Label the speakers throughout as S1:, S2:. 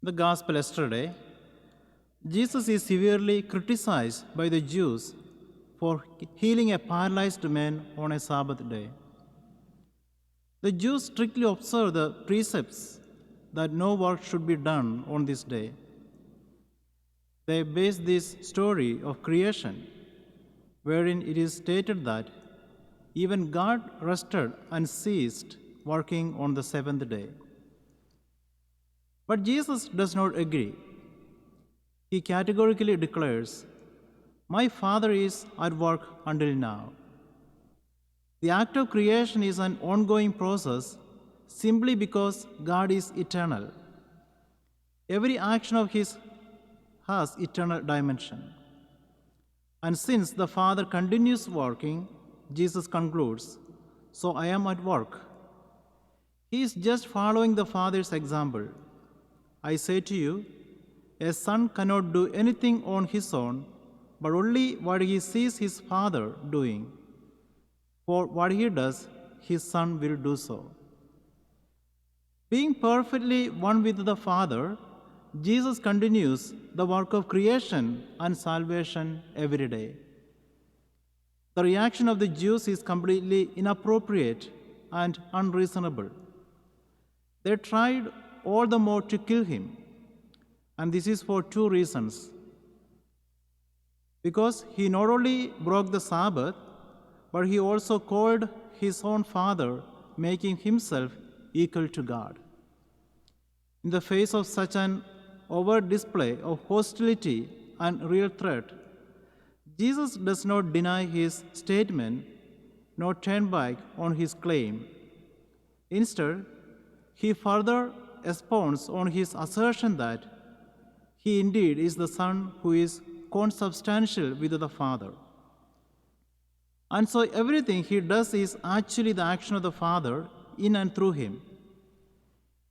S1: The Gospel yesterday, Jesus is severely criticized by the Jews for healing a paralyzed man on a Sabbath day. The Jews strictly observe the precepts that no work should be done on this day. They base this story of creation, wherein it is stated that even God rested and ceased working on the seventh day. But Jesus does not agree. He categorically declares, "My Father is at work until now." The act of creation is an ongoing process simply because God is eternal. Every action of His has eternal dimension. And since the Father continues working, Jesus concludes, "So I am at work." He is just following the Father's example. I say to you, a son cannot do anything on his own, but only what he sees his father doing. For what he does, his son will do so. Being perfectly one with the Father, Jesus continues the work of creation and salvation every day. The reaction of the Jews is completely inappropriate and unreasonable. They tried all the more to kill him, and this is for two reasons. Because he not only broke the Sabbath, but he also called his own Father, making himself equal to God. In the face of such an overt display of hostility and real threat, Jesus does not deny his statement nor turn back on his claim. Instead, he further expounds on his assertion that he indeed is the Son who is consubstantial with the Father. And so everything he does is actually the action of the Father in and through him.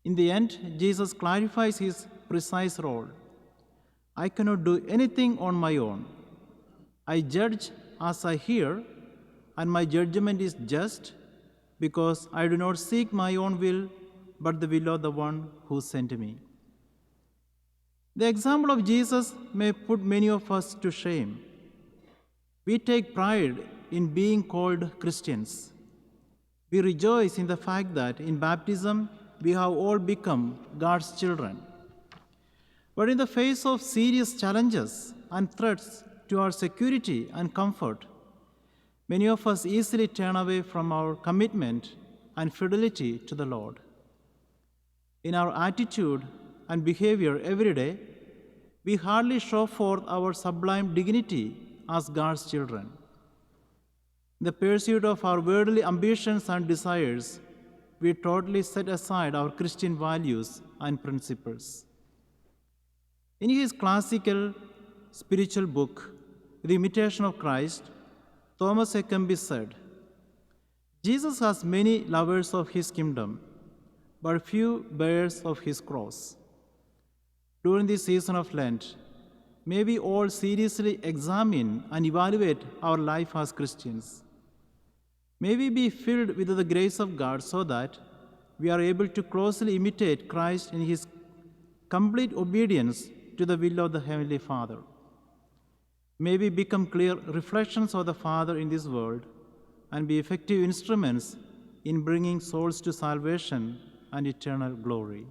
S1: In the end, Jesus clarifies his precise role. I cannot do anything on my own. I judge as I hear, and my judgment is just because I do not seek my own will, but the will of the one who sent me. The example of Jesus may put many of us to shame. We take pride in being called Christians. We rejoice in the fact that in baptism we have all become God's children. But in the face of serious challenges and threats to our security and comfort, many of us easily turn away from our commitment and fidelity to the Lord. In our attitude and behavior every day, we hardly show forth our sublime dignity as God's children. In the pursuit of our worldly ambitions and desires, we totally set aside our Christian values and principles. In his classical spiritual book, The Imitation of Christ, Thomas A. Kempis said, "Jesus has many lovers of his kingdom, but few bearers of his cross." During this season of Lent, may we all seriously examine and evaluate our life as Christians. May we be filled with the grace of God so that we are able to closely imitate Christ in his complete obedience to the will of the Heavenly Father. May we become clear reflections of the Father in this world and be effective instruments in bringing souls to salvation and eternal glory.